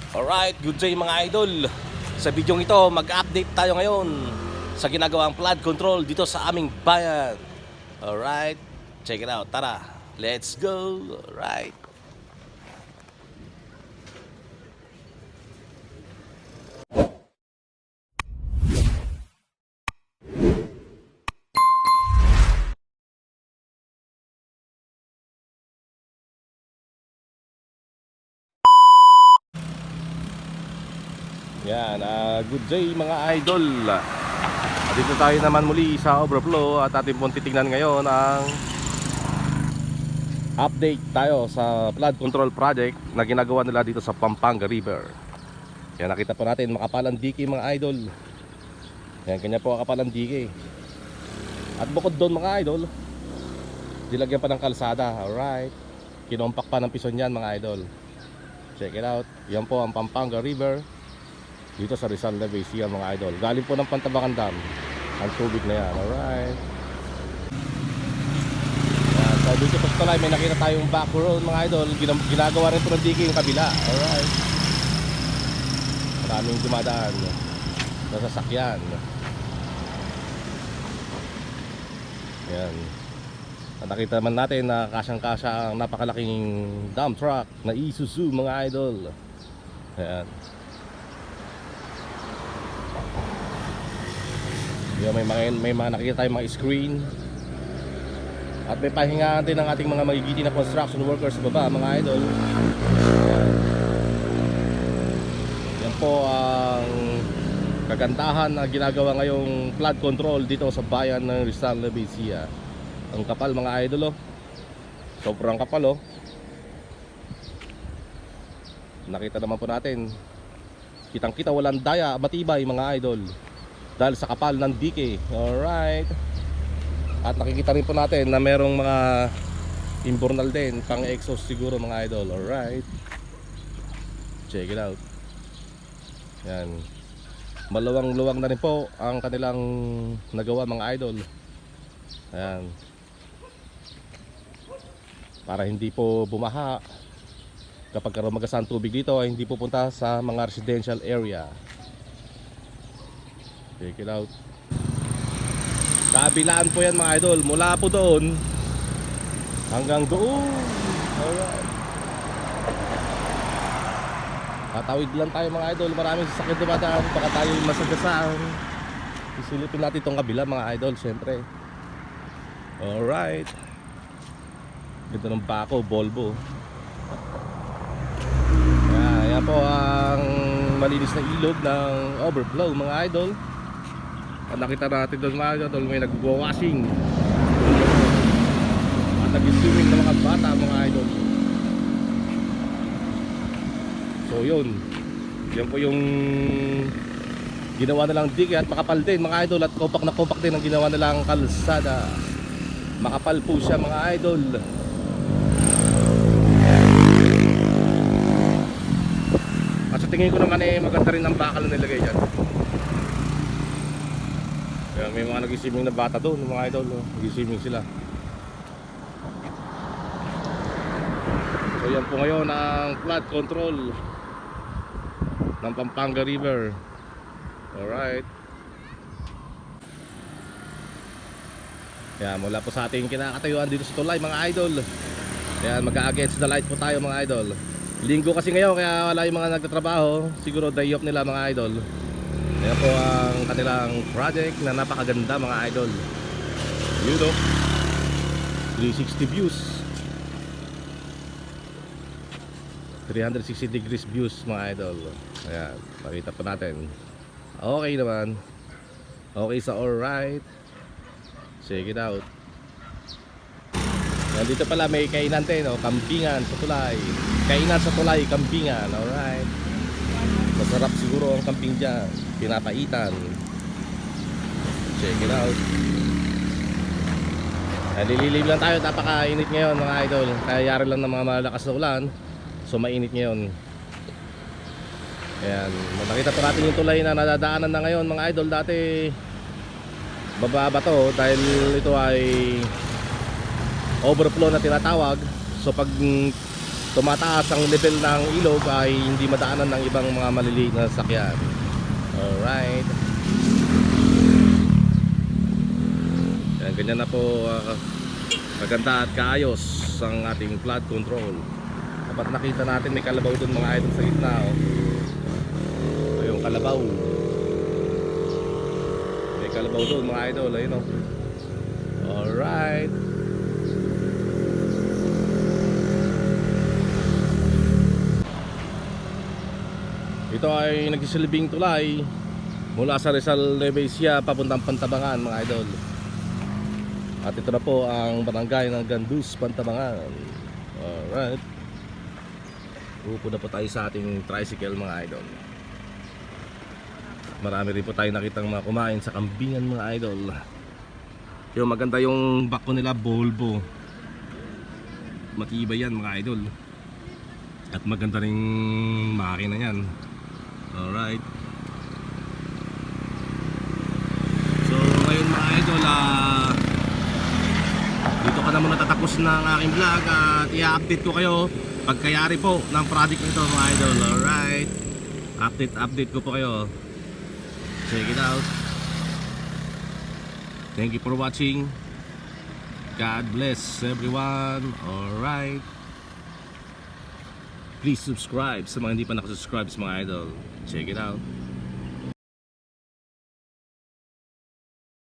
Alright, good day mga idol. Sa video ito, mag-update tayo ngayon sa ginagawang flood control dito sa aming bayan. Alright, check it out. Tara, let's go. Alright. Yan, good day mga idol. Dito tayo naman muli sa overflow at ating pong titignan ngayon ang update tayo sa flood control project na ginagawa nila dito sa Pampanga River. Yan, nakita po natin makapalang dike mga idol. Yan, kanya po makapalang dike. At bukod doon mga idol, dilagyan pa ng kalsada. Alright, kinompak pa ng pison yan mga idol. Check it out. Yan po ang Pampanga River dito sa Rizal Nueva mga idol. Galing po ng Pantabangan Dam ang tubig na yan. Alright. Yan. So dito po sa tulay may nakita tayong back road mga idol. Ginagawa rin po ng dike yung kabila. Alright. Maraming dumadaan na sasakyan. Yan. Nakita naman natin na kasyang-kasya ang napakalaking dump truck na Isuzu mga idol. Yan. Yung may mga nakikita tayong mga screen. At may pahingaan din ng ating mga magigiti na construction workers sa baba mga idol. Yan po ang kagandahan na ginagawa ngayong flood control dito sa bayan ng Rizal Nueva. Ang kapal mga idol oh. Sobrang kapal oh. Nakita naman po natin, kitang kita walang daya, matibay mga idol dahil sa kapal ng dike. Alright. At nakikita rin po natin na merong mga imbornal din, pang exhaust siguro mga idol. Alright. Check it out. Yan. Maluwang-luwang na rin po ang kanilang nagawa mga idol. Ayan. Para hindi po bumaha kapag rumagasan tubig dito, ay hindi pupunta sa mga residential area. Check it out. Kabilaan po yan mga idol. Mula po doon hanggang doon. Alright. Tatawid lang tayo mga idol. Maraming sasakyan dumadaan. Baka tayo masagasaan. Isilipin natin itong kabila mga idol. Siyempre. Alright. Ganda ng bako, Volvo. Yan po ang malinis na ilog ng overflow mga idol. At nakita natin doon mga idol, may nag-washing at nag-swimming ng mga bata mga idol. So yun, yan po yung ginawa nilang dike at makapal din mga idol. At compact na compact din ang ginawa nilang kalsada. Makapal po siya mga idol. At sa tingin ko naman maganda rin ang bakal na nilagay dyan. Kaya may mga nag-swimming na bata doon mga idol, nag-swimming sila. So yan po ngayon ang flood control ng Pampanga River. Alright. Yan, mula po sa ating kinakatayuan dito sa tulay mga idol. Yan, mag-against the light po tayo mga idol. Linggo kasi ngayon kaya wala yung mga nagtatrabaho. Siguro day off nila mga idol. Ayan po ang kanilang project na napakaganda mga idol. You know, 360 views, 360 degrees views mga idol. Ayan, pakita po natin. Okay naman. Okay sa alright. Check it out. Dito pala may kainan din, oh, kampingan sa tulay. Kainan sa tulay, kampingan. Alright. Masarap siguro ang camping dyan. Pinapaitan. Check it out. Nalililim lang tayo. Napakainit ngayon mga idol. Kaya yari lang ng mga malakas na ulan. So mainit ngayon. Ayan. Nakita pa natin yung tulay na nadadaanan na ngayon mga idol. Dati bababa to dahil ito ay overflow na tinatawag. So pag tumataas ang level ng ilog ay hindi madaanan ng ibang mga maliliit na sasakyan. Alright. Yan, ganyan na po maganda at kaayos ang ating flood control. Dapat nakita natin may kalabaw dun mga idol sa gitna. Ito yung kalabaw. May kalabaw dun mga idol. Ayun o. Alright. Ito ay nagsisilbing tulay mula sa Rizal Nuevesia papuntang Pantabangan mga idol. At ito na po ang barangay ng Gandus, Pantabangan. Alright. Upo na po tayo sa ating tricycle mga idol. Marami rin po tayo nakitang mga kumain sa kambingan mga idol. Yung maganda yung bako nila, Volvo. Matibay yan mga idol. At maganda ring makina yan. Alright. So ngayon mga idol, dito ka na muna tatapos ng aking vlog at i-update ko kayo pagkayari po ng project nito mga idol. Alright. Update ko po kayo. Check it out. Thank you for watching. God bless everyone. Alright. Please subscribe sa mga hindi pa nakasubscribe sa mga idol. Check it out.